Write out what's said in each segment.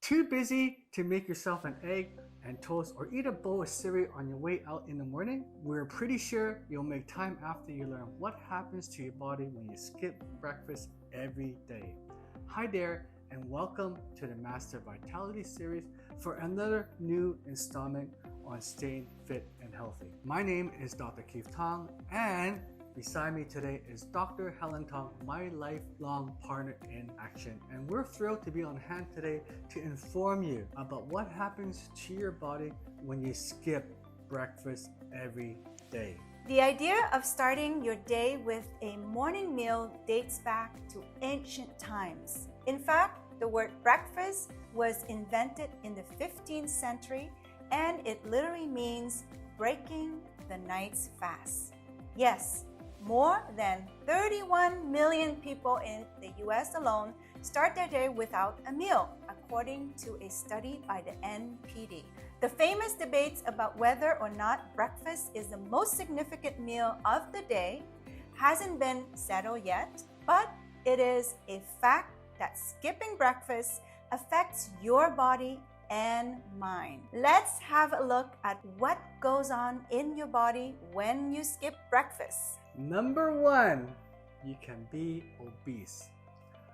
Too busy to make yourself an egg and toast or eat a bowl of cereal on your way out in the morning? We're pretty sure you'll make time after you learn what happens to your body when you skip breakfast every day. Hi there, and welcome to the Master Vitality series for another new installment on staying fit and healthy. My name is Dr. Helen Tong, and beside me today is Dr. Helen Tong, my lifelong partner in action. And we're thrilled to be on hand today to inform you about what happens to your body when you skip breakfast every day. The idea of starting your day with a morning meal dates back to ancient times. In fact, the word breakfast was invented in the 15th century, and it literally means breaking the night's fast. Yes, more than 31 million people in the US alone start their day without a meal, according to a study by the NPD. The famous debates about whether or not breakfast is the most significant meal of the day hasn't been settled yet, but it is a fact that skipping breakfast affects your body and mind. Let's have a look at what goes on in your body when you skip breakfast. Number one, you can be obese.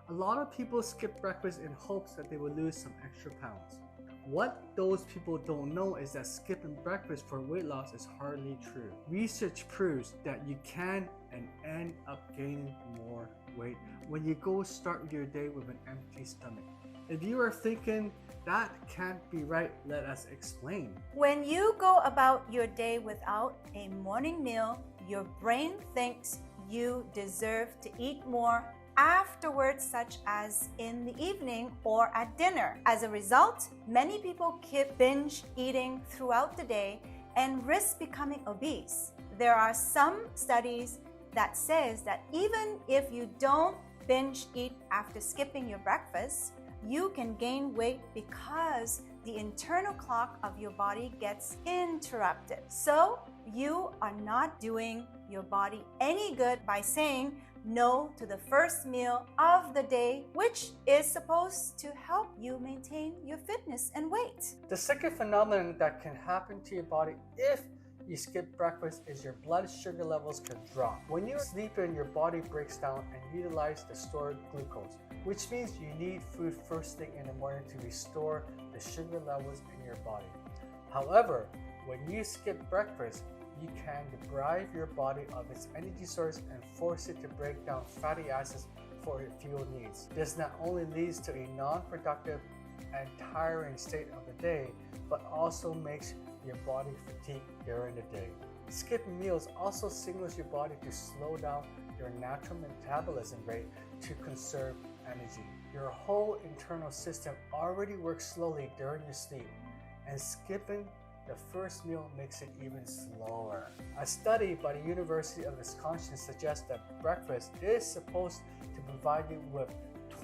A lot of people skip breakfast in hopes that they will lose some extra pounds. What those people don't know is that skipping breakfast for weight loss is hardly true. Research proves that you can and end up gaining more weight when you go start your day with an empty stomach. If you are thinking that can't be right, let us explain. When you go about your day without a morning meal, your brain thinks you deserve to eat more afterwards, such as in the evening or at dinner. As a result, many people keep binge eating throughout the day and risk becoming obese. There are some studies that says that even if you don't binge eat after skipping your breakfast, you can gain weight because the internal clock of your body gets interrupted. So you are not doing your body any good by saying no to the first meal of the day, which is supposed to help you maintain your fitness and weight. The second phenomenon that can happen to your body if you skip breakfast is your blood sugar levels can drop. When you sleep in, your body breaks down and utilizes the stored glucose, which means you need food first thing in the morning to restore the sugar levels in your body. However, when you skip breakfast, you can deprive your body of its energy source and force it to break down fatty acids for its fuel needs. This not only leads to a non-productive and tiring state of the day, but also makes your body fatigue during the day. Skipping meals also signals your body to slow down your natural metabolism rate to conserve energy. Your whole internal system already works slowly during your sleep, and skipping the first meal makes it even slower. A study by the University of Wisconsin suggests that breakfast is supposed to provide you with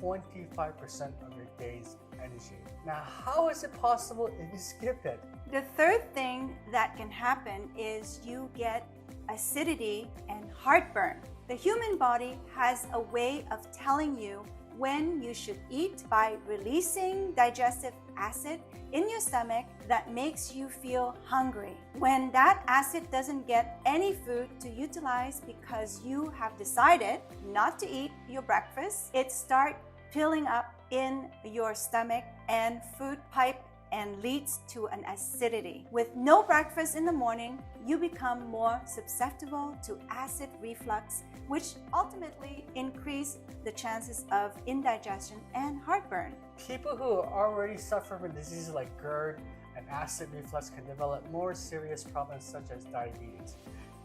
25% of your day's energy. Now, how is it possible if you skip it? The third thing that can happen is you get acidity and heartburn. The human body has a way of telling you when you should eat by releasing digestive acid in your stomach that makes you feel hungry. When that acid doesn't get any food to utilize because you have decided not to eat your breakfast, it starts piling up in your stomach and food pipe and leads to an acidity. With no breakfast in the morning, you become more susceptible to acid reflux, which ultimately increase the chances of indigestion and heartburn. People who already suffer from diseases like GERD and acid reflux can develop more serious problems such as diabetes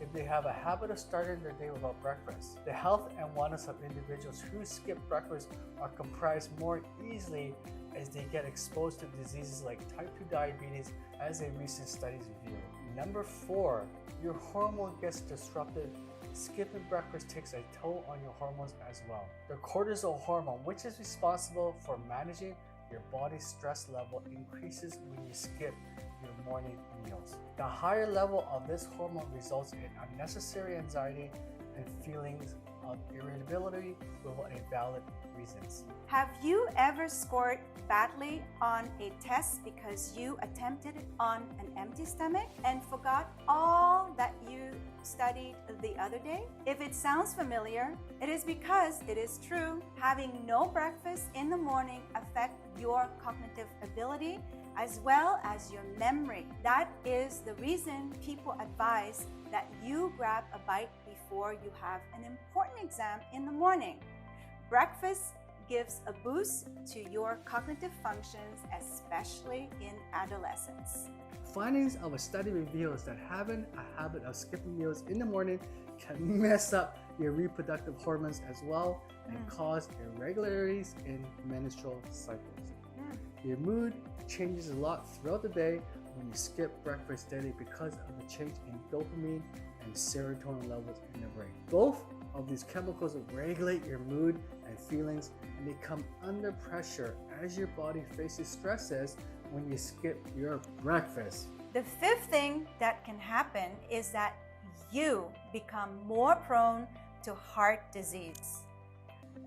if they have a habit of starting their day without breakfast. The health and wellness of individuals who skip breakfast are comprised more easily as they get exposed to diseases like type 2 diabetes, as a recent studies revealed. Number 4, your hormone gets disrupted. Skipping breakfast takes a toll on your hormones as well. The cortisol hormone, which is responsible for managing your body's stress level, increases when you skip your morning meals. The higher level of this hormone results in unnecessary anxiety and feelings of irritability without a valid reasons. Have you ever scored badly on a test because you attempted it on an empty stomach and forgot all that you studied the other day? If it sounds familiar, it is because it is true. Having no breakfast in the morning affects your cognitive ability as well as your memory. That is the reason people advise that you grab a bite before you have an important exam in the morning. Breakfast gives a boost to your cognitive functions, especially in adolescence. Findings of a study reveals that having a habit of skipping meals in the morning can mess up your reproductive hormones as well and cause irregularities in menstrual cycles. Your mood changes a lot throughout the day when you skip breakfast daily because of the change in dopamine and serotonin levels in the brain. Both of these chemicals regulate your mood and feelings, and they come under pressure as your body faces stresses when you skip your breakfast. The fifth thing that can happen is that you become more prone to heart disease.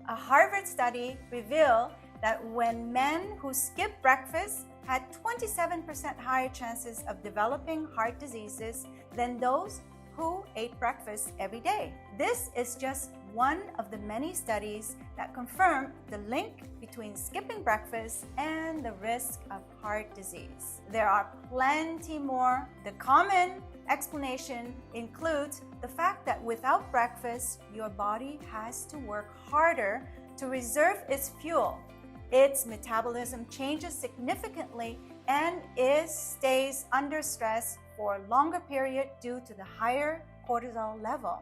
A Harvard study revealed that when men who skipped breakfast had 27% higher chances of developing heart diseases than those who ate breakfast every day. This is just one of the many studies that confirm the link between skipping breakfast and the risk of heart disease. There are plenty more. The common explanation includes the fact that without breakfast, your body has to work harder to reserve its fuel. Its metabolism changes significantly and it stays under stress for a longer period due to the higher cortisol level.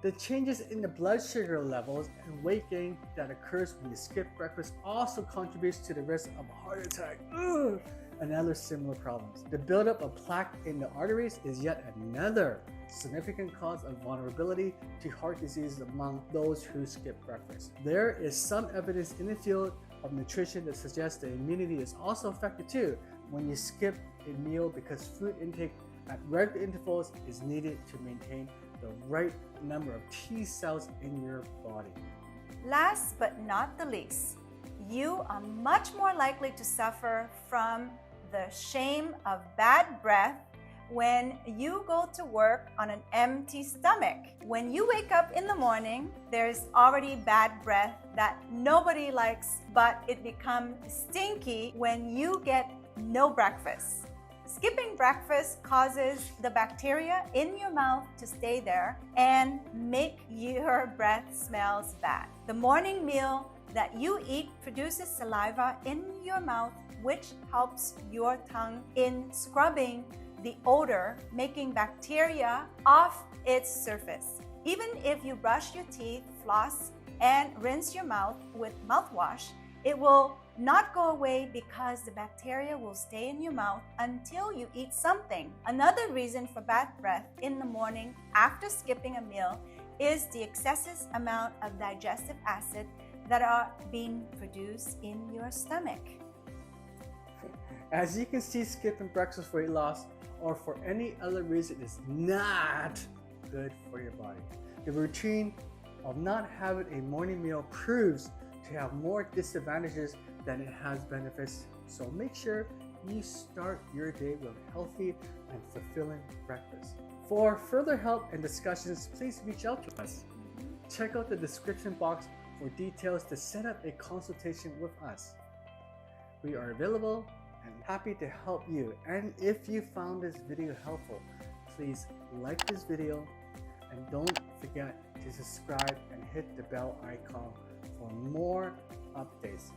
The changes in the blood sugar levels and weight gain that occurs when you skip breakfast also contributes to the risk of a heart attack and other similar problems. The buildup of plaque in the arteries is yet another significant cause of vulnerability to heart disease among those who skip breakfast. There is some evidence in the field of nutrition that suggests that immunity is also affected too when you skip a meal because food intake at regular intervals is needed to maintain the right number of T cells in your body. Last but not the least, you are much more likely to suffer from the shame of bad breath when you go to work on an empty stomach. When you wake up in the morning, there's already bad breath that nobody likes, but it becomes stinky when you get no breakfast. Skipping breakfast causes the bacteria in your mouth to stay there and make your breath smells bad. The morning meal that you eat produces saliva in your mouth, which helps your tongue in scrubbing the odor, making bacteria off its surface. Even if you brush your teeth, floss, and rinse your mouth with mouthwash, it will not go away because the bacteria will stay in your mouth until you eat something. Another reason for bad breath in the morning after skipping a meal is the excessive amount of digestive acid that are being produced in your stomach. As you can see, skipping breakfast for weight loss or for any other reason is not good for your body. The routine of not having a morning meal proves to have more disadvantages than it has benefits, so make sure you start your day with a healthy and fulfilling breakfast. For further help and discussions, please reach out to us. Check out the description box for details to set up a consultation with us. We are available and happy to help you. And if you found this video helpful, please like this video and don't forget to subscribe and hit the bell icon for more updates.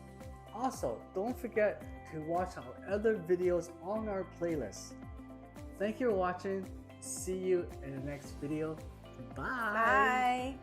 Also, don't forget to watch our other videos on our playlist. Thank you for watching. See you in the next video. Bye. Bye.